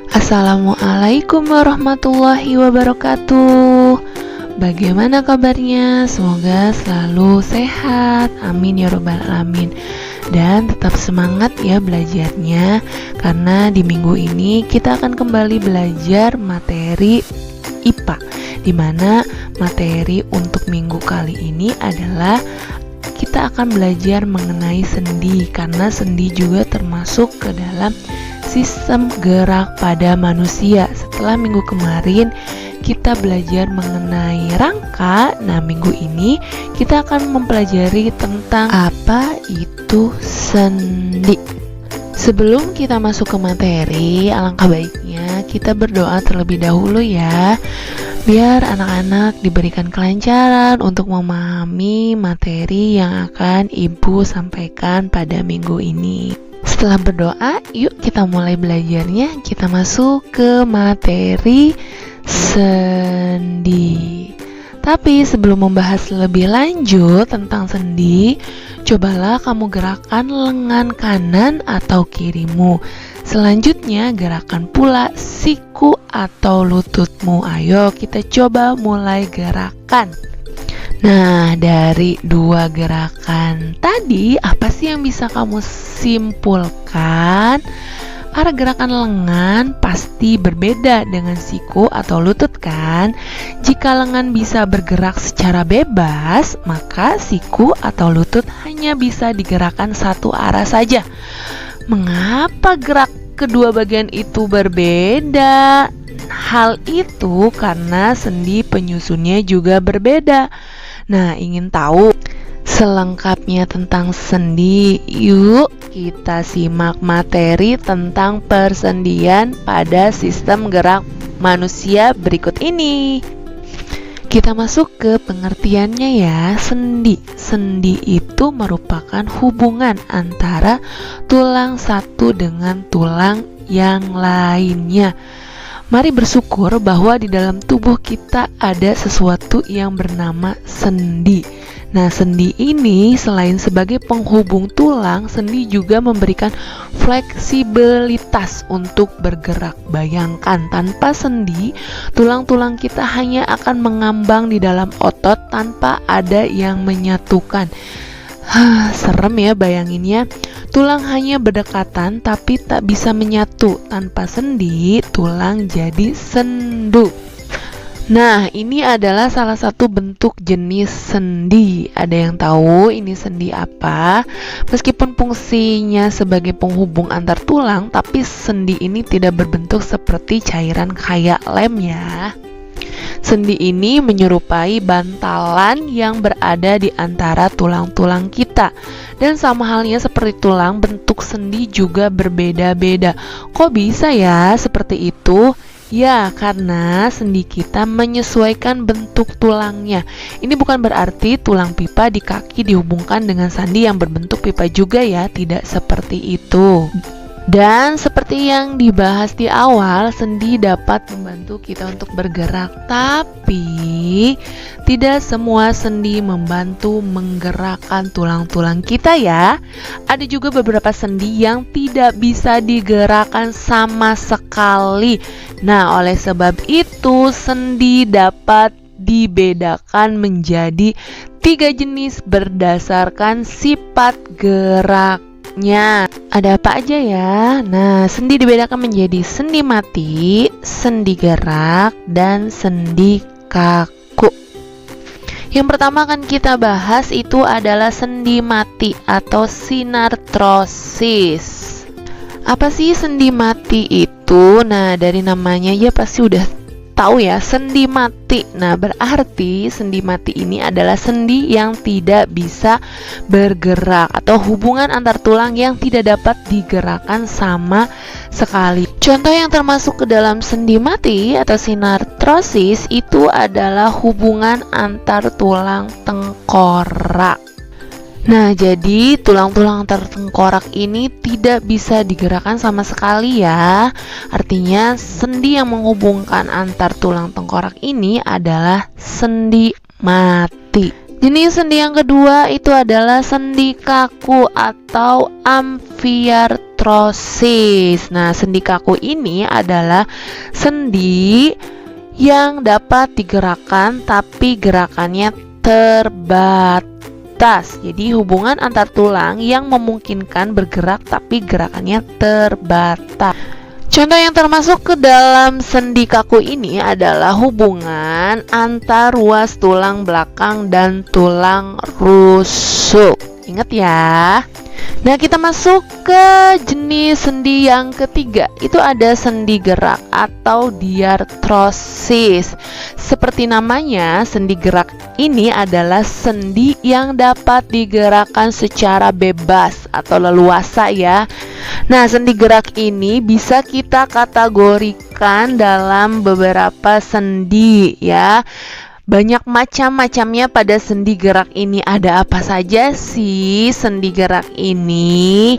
Assalamualaikum warahmatullahi wabarakatuh. Bagaimana kabarnya? Semoga selalu sehat, amin ya robbal alamin. Dan tetap semangat ya belajarnya, karena di minggu ini kita akan kembali belajar materi IPA, dimana materi untuk minggu kali ini adalah kita akan belajar mengenai sendi, karena sendi juga termasuk ke dalam sistem gerak pada manusia. Setelah minggu kemarin kita belajar mengenai rangka, nah minggu ini kita akan mempelajari tentang apa itu sendi. Sebelum kita masuk ke materi, alangkah baiknya kita berdoa terlebih dahulu ya, biar anak-anak diberikan kelancaran untuk memahami materi yang akan Ibu sampaikan pada minggu ini. Setelah berdoa, yuk kita mulai belajarnya. Kita masuk ke materi sendi. Tapi sebelum membahas lebih lanjut tentang sendi, cobalah kamu gerakkan lengan kanan atau kirimu. Selanjutnya gerakan pula siku atau lututmu. Ayo kita coba mulai gerakan. Nah, dari dua gerakan tadi, apa sih yang bisa kamu simpulkan? Para gerakan lengan pasti berbeda dengan siku atau lutut kan? Jika lengan bisa bergerak secara bebas, maka siku atau lutut hanya bisa digerakkan satu arah saja. Mengapa gerak kedua bagian itu berbeda? Hal itu karena sendi penyusunnya juga berbeda. Nah, ingin tahu selengkapnya tentang sendi? Yuk kita simak materi tentang persendian pada sistem gerak manusia berikut ini. Kita masuk ke pengertiannya ya. Sendi. Sendi itu merupakan hubungan antara tulang satu dengan tulang yang lainnya. Mari bersyukur bahwa di dalam tubuh kita ada sesuatu yang bernama sendi. Nah, sendi ini selain sebagai penghubung tulang, sendi juga memberikan fleksibilitas untuk bergerak. Bayangkan, tanpa sendi, tulang-tulang kita hanya akan mengambang di dalam otot tanpa ada yang menyatukan. Serem ya bayanginnya. Tulang hanya berdekatan tapi tak bisa menyatu. Tanpa sendi, tulang jadi sendu. Nah, ini adalah salah satu bentuk jenis sendi. Ada yang tahu ini sendi apa? Meskipun fungsinya sebagai penghubung antar tulang, tapi sendi ini tidak berbentuk seperti cairan kayak lem ya. Sendi ini menyerupai bantalan yang berada di antara tulang-tulang kita. Dan sama halnya seperti tulang, bentuk sendi juga berbeda-beda. Kok bisa ya seperti itu? Ya, karena sendi kita menyesuaikan bentuk tulangnya. Ini bukan berarti tulang pipa di kaki dihubungkan dengan sendi yang berbentuk pipa juga ya, tidak seperti itu. Dan seperti yang dibahas di awal, sendi dapat membantu kita untuk bergerak, tapi tidak semua sendi membantu menggerakkan tulang-tulang kita ya. Ada juga beberapa sendi yang tidak bisa digerakkan sama sekali. Nah, oleh sebab itu sendi dapat dibedakan menjadi 3 jenis berdasarkan sifat gerak. Ada apa aja ya? Nah, sendi dibedakan menjadi sendi mati, sendi gerak, dan sendi kaku. Yang pertama akan kita bahas itu adalah sendi mati atau sinartrosis. Apa sih sendi mati itu? Nah, dari namanya ya pasti udah tahu ya, sendi mati. Nah, berarti sendi mati ini adalah sendi yang tidak bisa bergerak atau hubungan antar tulang yang tidak dapat digerakkan sama sekali. Contoh yang termasuk ke dalam sendi mati atau sinartrosis itu adalah hubungan antar tulang tengkorak. Nah, jadi tulang-tulang antar tengkorak ini tidak bisa digerakkan sama sekali ya. Artinya sendi yang menghubungkan antar tulang tengkorak ini adalah sendi mati. Jenis sendi yang kedua itu adalah sendi kaku atau amfiartrosis. diartrosis. Nah, sendi kaku ini adalah sendi yang dapat digerakkan tapi gerakannya terbatas. Jadi hubungan antar tulang yang memungkinkan bergerak tapi gerakannya terbatas. Contoh yang termasuk ke dalam sendi kaku ini adalah hubungan antar ruas tulang belakang dan tulang rusuk. Ingat ya. Nah, kita masuk ke jenis sendi yang ketiga. Itu ada sendi gerak atau diartrosis. Seperti namanya, sendi gerak ini adalah sendi yang dapat digerakkan secara bebas atau leluasa ya. Nah, sendi gerak ini bisa kita kategorikan dalam beberapa sendi ya. Banyak macam-macamnya pada sendi gerak ini. Ada apa saja sih sendi gerak ini?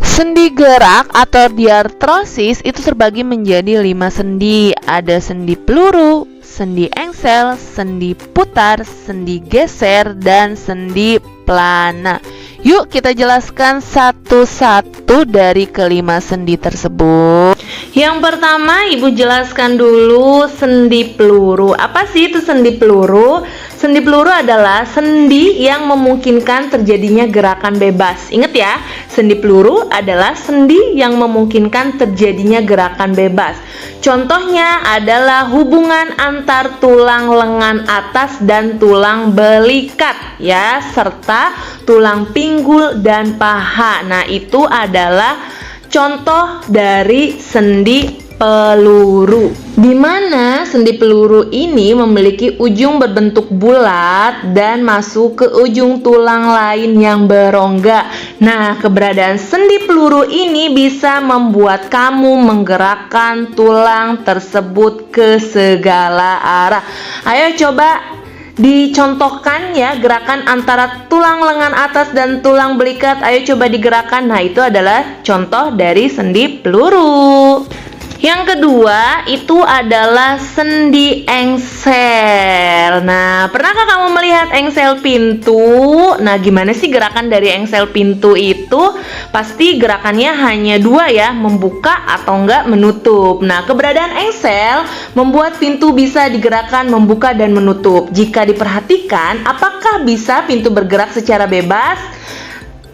Sendi gerak atau diartrosis itu terbagi menjadi 5 sendi. Ada sendi peluru, sendi engsel, sendi putar, sendi geser, dan sendi pelana. Yuk kita jelaskan satu-satu dari kelima sendi tersebut. Yang pertama, Ibu jelaskan dulu sendi peluru. Apa sih itu sendi peluru? Sendi peluru adalah sendi yang memungkinkan terjadinya gerakan bebas. Ingat ya, sendi peluru adalah sendi yang memungkinkan terjadinya gerakan bebas. Contohnya adalah hubungan antar tulang lengan atas dan tulang belikat ya, serta tulang pinggul dan paha. Nah, itu adalah contoh dari sendi peluru, di mana sendi peluru ini memiliki ujung berbentuk bulat dan masuk ke ujung tulang lain yang berongga. Nah, keberadaan sendi peluru ini bisa membuat kamu menggerakkan tulang tersebut ke segala arah. Ayo coba dicontohkan ya gerakan antara tulang lengan atas dan tulang belikat. Ayo coba digerakkan. Nah, itu adalah contoh dari sendi peluru. Yang kedua itu adalah sendi engsel. Nah, pernahkah kamu melihat engsel pintu? Nah, gimana sih gerakan dari engsel pintu itu? Pasti gerakannya hanya dua ya, membuka atau enggak menutup. Nah, keberadaan engsel membuat pintu bisa digerakkan, membuka dan menutup. Jika diperhatikan, apakah bisa pintu bergerak secara bebas?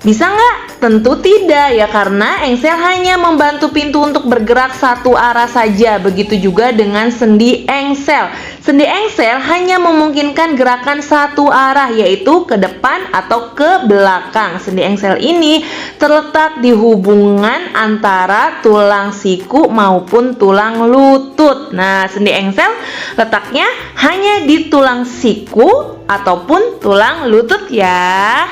Bisa nggak? Tentu tidak ya, karena engsel hanya membantu pintu untuk bergerak satu arah saja. Begitu juga dengan sendi engsel. Sendi engsel hanya memungkinkan gerakan satu arah, yaitu ke depan atau ke belakang. Sendi engsel ini terletak di hubungan antara tulang siku maupun tulang lutut. Nah, sendi engsel letaknya hanya di tulang siku ataupun tulang lutut ya.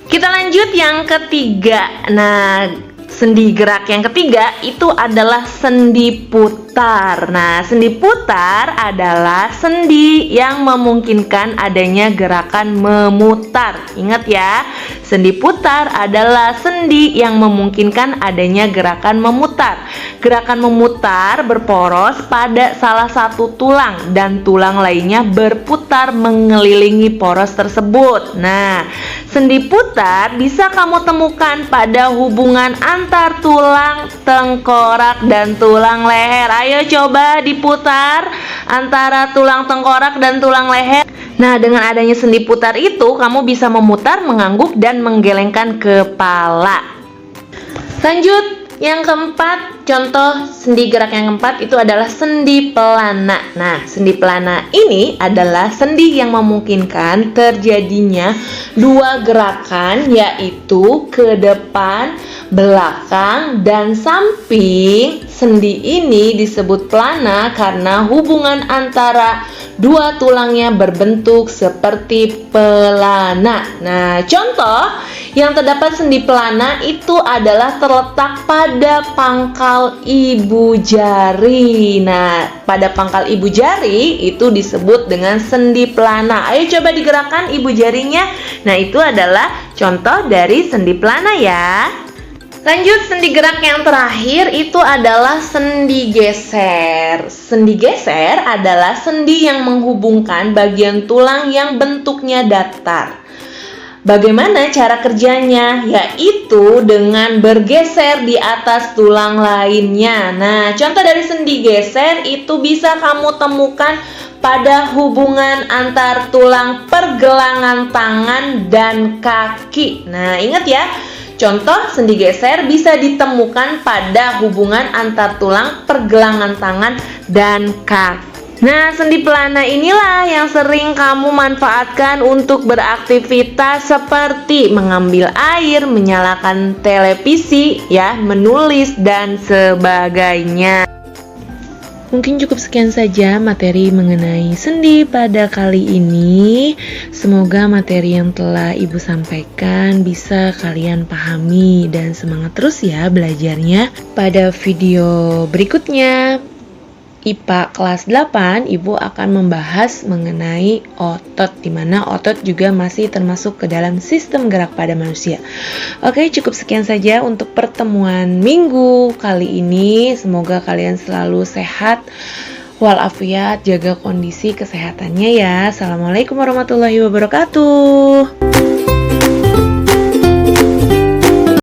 Kita lanjut yang ketiga. Nah, sendi gerak yang ketiga itu adalah sendi putar. Nah, sendi putar adalah sendi yang memungkinkan adanya gerakan memutar. Ingat ya, sendi putar adalah sendi yang memungkinkan adanya gerakan memutar. Gerakan memutar berporos pada salah satu tulang dan tulang lainnya berputar mengelilingi poros tersebut. Nah, sendi putar bisa kamu temukan pada hubungan antar tulang tengkorak dan tulang leher. Ayo coba diputar antara tulang tengkorak dan tulang leher. Nah, dengan adanya sendi putar itu, kamu bisa memutar, mengangguk, dan menggelengkan kepala. Lanjut. Yang keempat, contoh sendi gerak yang keempat itu adalah sendi pelana. Nah, sendi pelana ini adalah sendi yang memungkinkan terjadinya dua gerakan, yaitu ke depan, belakang, dan samping. Sendi ini disebut pelana karena hubungan antara dua tulangnya berbentuk seperti pelana. Nah, contoh yang terdapat sendi pelana itu adalah terletak pada pangkal ibu jari. Nah, pada pangkal ibu jari itu disebut dengan sendi pelana. Ayo coba digerakkan ibu jarinya. Nah, itu adalah contoh dari sendi pelana ya. Lanjut, sendi gerak yang terakhir itu adalah sendi geser. Sendi geser adalah sendi yang menghubungkan bagian tulang yang bentuknya datar. Bagaimana cara kerjanya? Yaitu dengan bergeser di atas tulang lainnya. Nah, contoh dari sendi geser itu bisa kamu temukan pada hubungan antar tulang pergelangan tangan dan kaki. Nah, ingat ya, contoh sendi geser bisa ditemukan pada hubungan antar tulang pergelangan tangan dan kaki. Nah, sendi pelana inilah yang sering kamu manfaatkan untuk beraktivitas seperti mengambil air, menyalakan televisi, ya, menulis, dan sebagainya. Mungkin cukup sekian saja materi mengenai sendi pada kali ini. Semoga materi yang telah Ibu sampaikan bisa kalian pahami dan semangat terus ya belajarnya. Pada video berikutnya IPA kelas 8, Ibu akan membahas mengenai otot, di mana otot juga masih termasuk ke dalam sistem gerak pada manusia. Oke, cukup sekian saja untuk pertemuan minggu kali ini. Semoga kalian selalu sehat walafiat, jaga kondisi kesehatannya ya. Assalamualaikum warahmatullahi wabarakatuh.